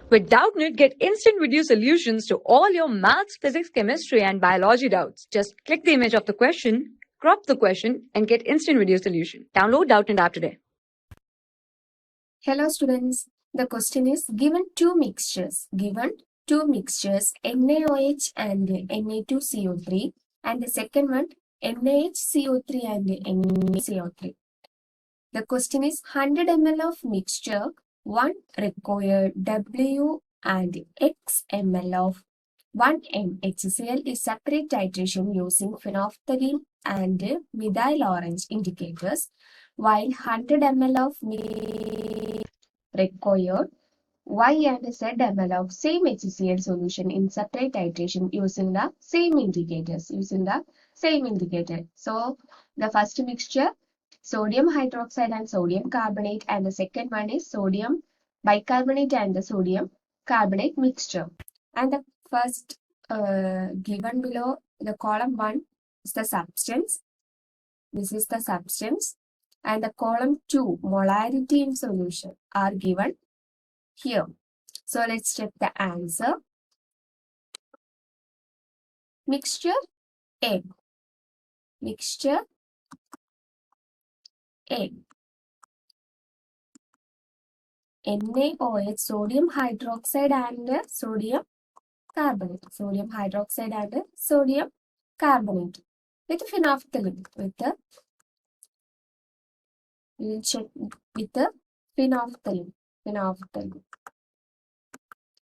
With Doubtnut, get instant video solutions to all your maths, physics, chemistry, and biology doubts. Just click the image of the question, crop the question, and get instant video solution. Download Doubtnut app today. Hello students, the question is given two mixtures NaOH and Na2CO3, and the second one NaHCO3 and NeCO3. The question is 100 ml of mixture, 1 required W and X ml of 1 M HCl is separate titration using phenopthalein and methyl orange indicators, while 100 ml of required Y and Z ml of same HCl solution in separate titration using the same indicators. So the first mixture, sodium hydroxide and sodium carbonate, and the second one is sodium bicarbonate and the sodium carbonate mixture. And the first given below, the column 1 is the substance. This is the substance. And the column 2, molarity in solution, are given here. So let's check the answer. Mixture A. Mixture A. NaOH, sodium hydroxide and sodium carbonate. Sodium hydroxide and sodium carbonate with phenopthalein. We will check with the phenopthalein.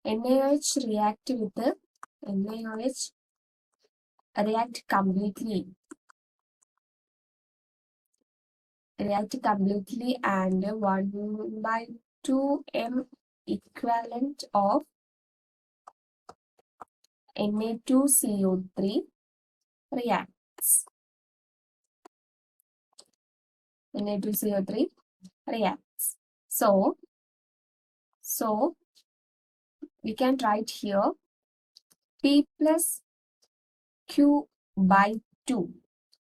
NaOH react with the NaOH react completely and 1/2 M equivalent of Na2CO3 reacts. Na2CO3 reacts. So we can write here P plus Q by 2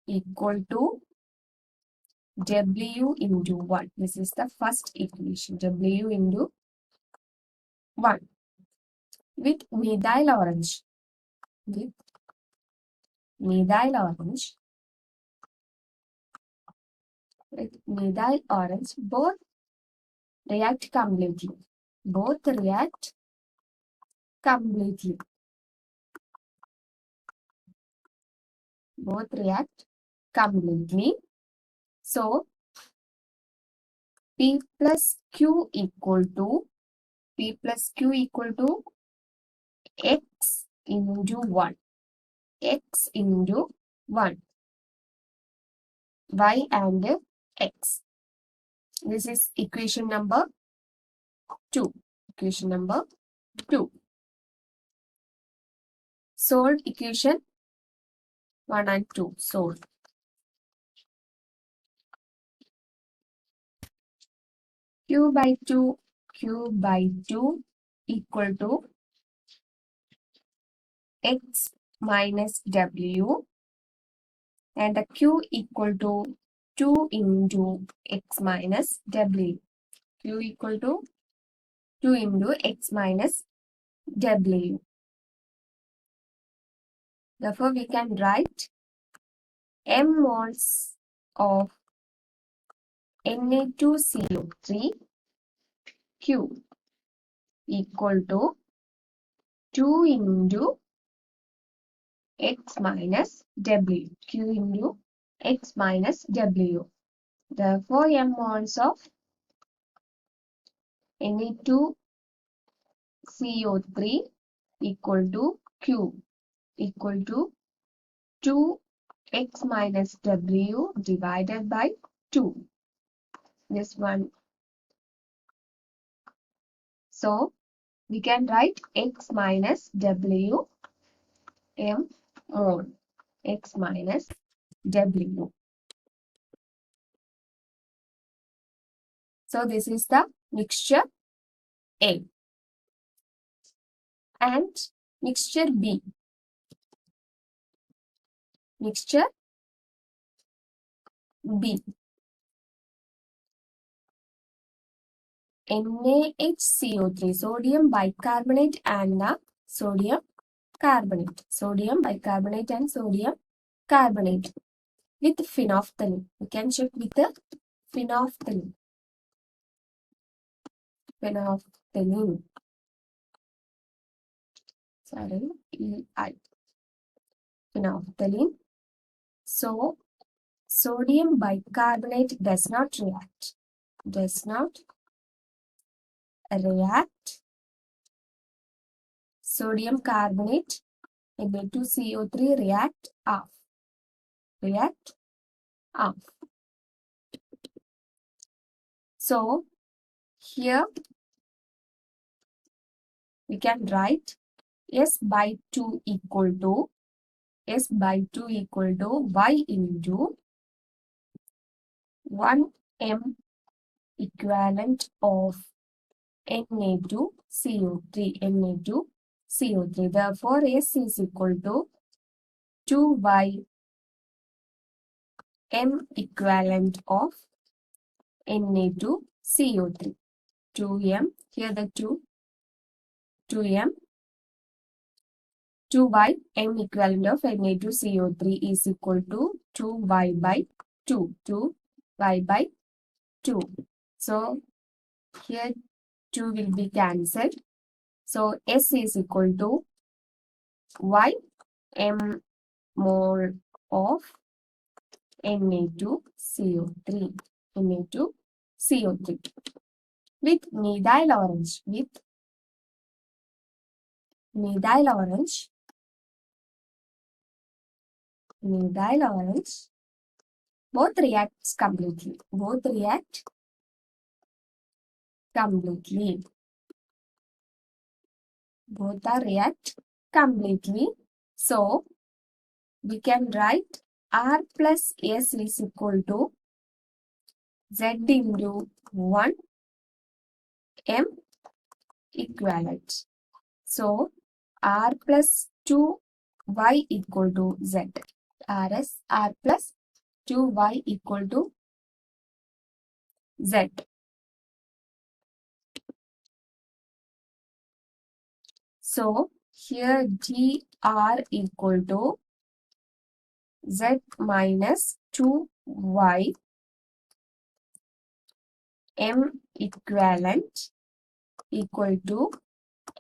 equal to W into 1. This is the first equation, W into 1. With methyl orange, both react completely. So P plus Q equal to X into 1. Y and X. This is equation number 2. Solve equation 1 and 2. Solve. Q by 2 equal to X minus W, and the Q equal to 2 into X minus W. Q equal to 2 into X minus W. Therefore, we can write M moles of Na2CO3 Q equal to 2 into X minus W. Q into X minus W. Therefore, M moles of Na2CO3 equal to Q equal to 2X minus W divided by 2. This one. So, we can write X minus W M mole. X minus W. So, this is the mixture A. And mixture B. NaHCO3, sodium bicarbonate and the sodium carbonate. Sodium bicarbonate and sodium carbonate with phenolphthalein. We can check with the phenolphthalein. Phenolphthalein. Sorry, EI. Phenolphthalein. So, sodium bicarbonate does not react. Does not react. Sodium carbonate Na2CO3 react off. React off. So, here we can write S by 2 equal to S by 2 equal to Y into 1 M equivalent of Na2CO3. Na2CO3. Therefore, S is equal to 2Y M equivalent of Na2CO3. 2M, here the 2M, 2Y M equivalent of Na2CO3 is equal to 2Y by 2. 2Y by 2. So, here 2 will be cancelled. So, S is equal to Y M mole of Na2CO3. Na2CO3 with methyl orange. With methyl orange. Methyl orange. Both reacts completely. Both react completely. Both are react completely. So, we can write R plus S is equal to Z into 1 M equivalent. So, R plus 2Y equal to Z. R plus 2Y equal to Z. So, here GR equal to Z minus 2Y M equivalent equal to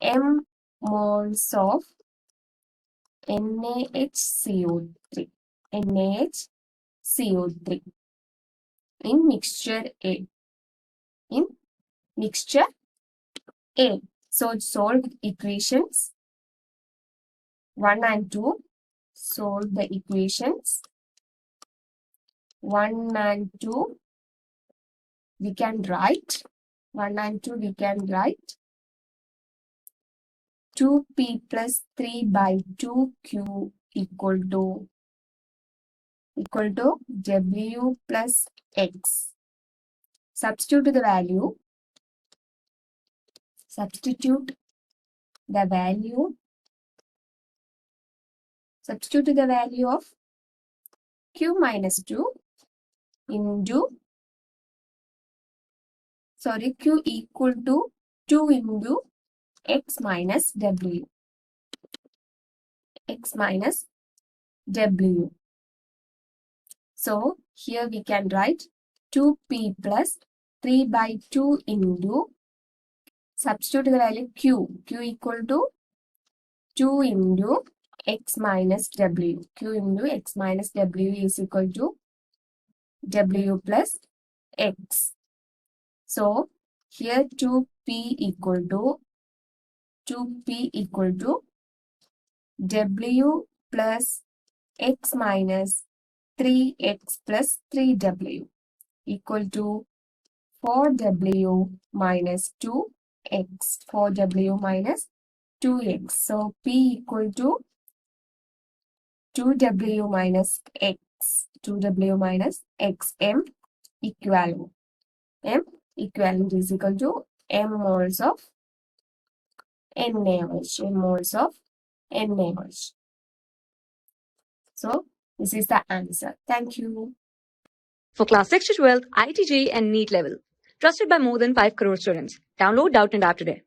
M moles of NaHCO3. NaHCO3 in mixture A. In mixture A. So, solve equations 1 and 2. Solve the equations 1 and 2. We can write 1 and 2. We can write 2p plus 3 by 2q equal to W plus X. Substitute the value. Substitute the value of q minus 2 into, q equal to 2 into x minus w. X minus w. So, here we can write 2p plus 3 by 2 into, substitute the value q. Q equal to 2 into x minus w. Q into x minus w is equal to w plus x. So, here 2p equal to w plus x minus 3x plus 3w equal to 4w minus 2x. 4w minus 2x. So, p equal to 2w minus x. 2w minus x. M equivalent. M equivalent is equal to M moles of NaOH. M moles of NaOH. So, this is the answer. Thank you. For class 6 to 12, IIT JEE and NEET level. Trusted by more than 5 crore students. Download Doubtnut app today.